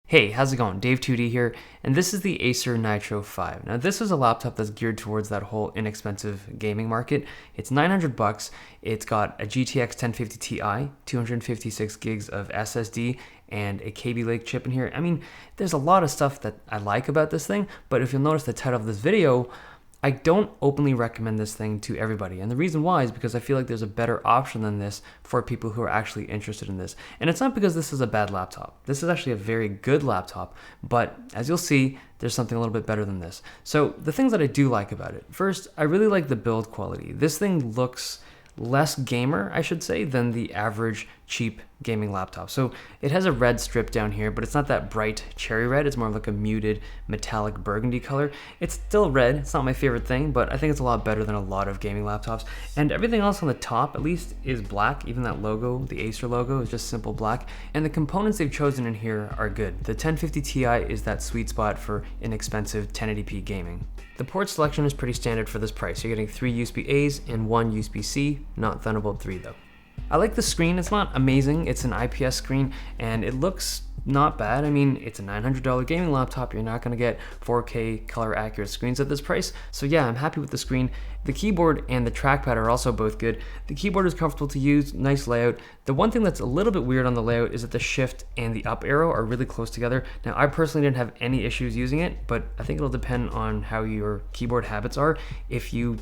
Hey, how's it going? Dave 2D here, and this is the Acer Nitro 5. Now, this is a laptop that's geared towards that whole inexpensive gaming market. It's $900. It's got a GTX 1050 Ti, 256 gigs of SSD, and a KB Lake chip in here. I mean, there's a lot of stuff that I like about this thing, but if you'll notice the title of this video, I don't openly recommend this thing to everybody. And the reason why is because I feel like there's a better option than this for people who are actually interested in this. And it's not because this is a bad laptop. This is actually a very good laptop, but as you'll see, there's something a little bit better than this. So the things that I do like about it. First, I really like the build quality. This thing looks less gamer, I should say, than the average cheap gaming laptop. So it has a red strip down here, but it's not that bright cherry red. It's more of like a muted metallic burgundy color. It's still red. It's not my favorite thing, but I think it's a lot better than a lot of gaming laptops. And everything else on the top, at least, is black. Even that logo, the Acer logo, is just simple black. And the components they've chosen in here are good. The 1050 Ti is that sweet spot for inexpensive 1080p gaming. The port selection is pretty standard for this price. You're getting 3 USB-A's and 1 USB-C, not Thunderbolt 3 though. I like the screen. It's not amazing. It's an IPS screen and it looks not bad. I mean, it's a $900 gaming laptop. You're not going to get 4K color accurate screens at this price. So yeah, I'm happy with the screen. The keyboard and the trackpad are also both good. The keyboard is comfortable to use, nice layout. The one thing that's a little bit weird on the layout is that the shift and the up arrow are really close together. Now, I personally didn't have any issues using it, but I think it'll depend on how your keyboard habits are. If you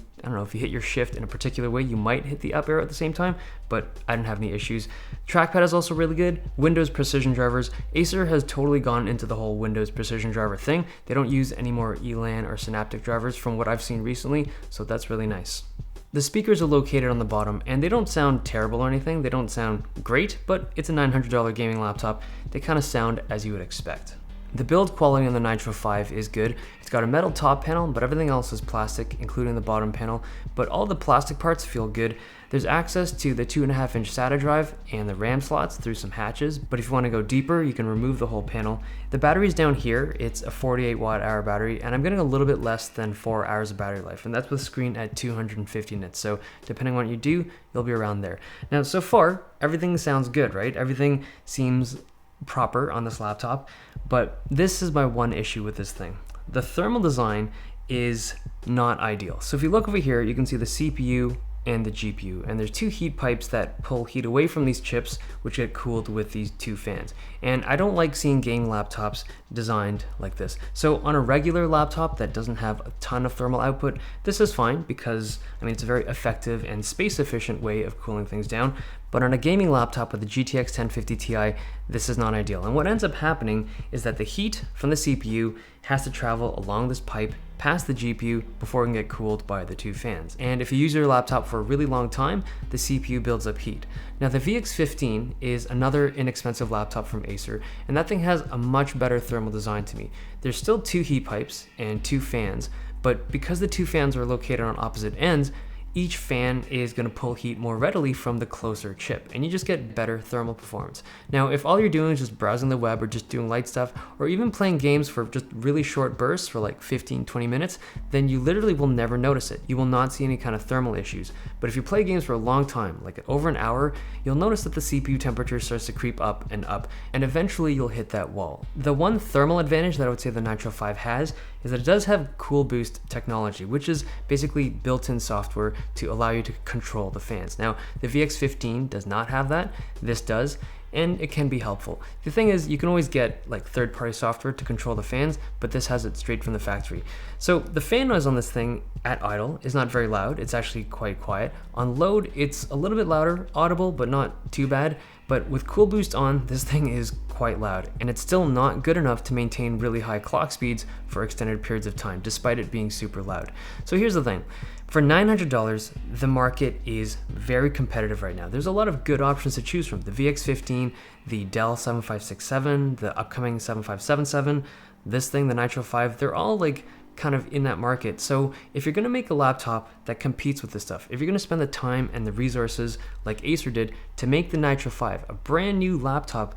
hit your shift in a particular way, you might hit the up arrow at the same time, but I didn't have any issues. Trackpad is also really good. Windows precision drivers. Acer has totally gone into the whole Windows precision driver thing. They don't use any more ELAN or Synaptic drivers from what I've seen recently, so that's really nice. The speakers are located on the bottom, and they don't sound terrible or anything. They don't sound great, but it's a $900 gaming laptop. They kind of sound as you would expect. The build quality on the Nitro 5 is good. It's got a metal top panel, but everything else is plastic, including the bottom panel, but all the plastic parts feel good. There's access to the 2.5-inch SATA drive and the RAM slots through some hatches, but if you want to go deeper, you can remove the whole panel. The battery's down here. It's a 48 watt-hour battery, and I'm getting a little bit less than 4 hours of battery life, and that's with screen at 250 nits, so depending on what you do, you'll be around there. Now, so far, everything sounds good, right? Everything seems proper on this laptop, but this is my one issue with this thing. The thermal design is not ideal. So if you look over here, you can see the CPU and the GPU, and there's 2 heat pipes that pull heat away from these chips, which get cooled with these 2 fans. And I don't like seeing gaming laptops designed like this. So on a regular laptop that doesn't have a ton of thermal output, this is fine because, I mean, it's a very effective and space efficient way of cooling things down. But on a gaming laptop with the GTX 1050 Ti, this is not ideal. And what ends up happening is that the heat from the CPU has to travel along this pipe past the GPU before it can get cooled by the 2 fans. And if you use your laptop for a really long time, the CPU builds up heat. Now, the VX15 is another inexpensive laptop from Acer, and that thing has a much better thermal design to me. There's still 2 heat pipes and 2 fans, but because the 2 fans are located on opposite ends, each fan is going to pull heat more readily from the closer chip, and you just get better thermal performance. Now, if all you're doing is just browsing the web or just doing light stuff, or even playing games for just really short bursts for like 15-20 minutes, then you literally will never notice it. You will not see any kind of thermal issues. But if you play games for a long time, like over an hour, you'll notice that the CPU temperature starts to creep up, and eventually you'll hit that wall. The one thermal advantage that I would say the Nitro 5 has is that it does have Cool Boost technology, which is basically built-in software to allow you to control the fans. Now, the VX15 does not have that. This does, and it can be helpful. The thing is, you can always get like third-party software to control the fans, but this has it straight from the factory. So the fan noise on this thing at idle is not very loud. It's actually quite quiet. On load, it's a little bit louder, audible, but not too bad. But with Cool Boost on, this thing is quite loud, and it's still not good enough to maintain really high clock speeds for extended periods of time, despite it being super loud. So here's the thing. For $900, the market is very competitive right now. There's a lot of good options to choose from. The VX15, the Dell 7567, the upcoming 7577, this thing, the Nitro 5, they're all like kind of in that market. So if you're going to make a laptop that competes with this stuff, if you're going to spend the time and the resources like Acer did to make the Nitro 5 a brand new laptop,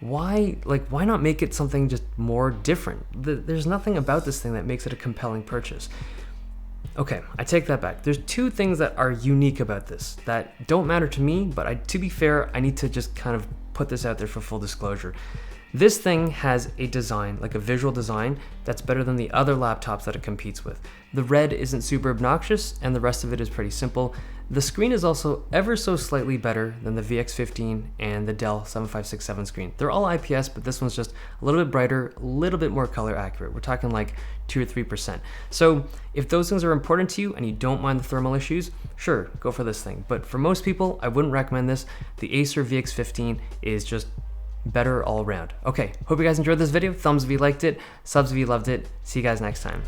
why not make it something just more different? There's nothing about this thing that makes it a compelling purchase. Okay, I take that back. There's 2 things that are unique about this that don't matter to me, but to be fair, I need to just kind of put this out there for full disclosure. This thing has a design, like a visual design, that's better than the other laptops that it competes with. The red isn't super obnoxious, and the rest of it is pretty simple. The screen is also ever so slightly better than the VX15 and the Dell 7567 screen. They're all IPS, but this one's just a little bit brighter, a little bit more color accurate. We're talking like 2 or 3%. So if those things are important to you and you don't mind the thermal issues, sure, go for this thing. But for most people, I wouldn't recommend this. The Acer VX15 is just better all around. Okay, hope you guys enjoyed this video. Thumbs if you liked it, subs if you loved it. See you guys next time.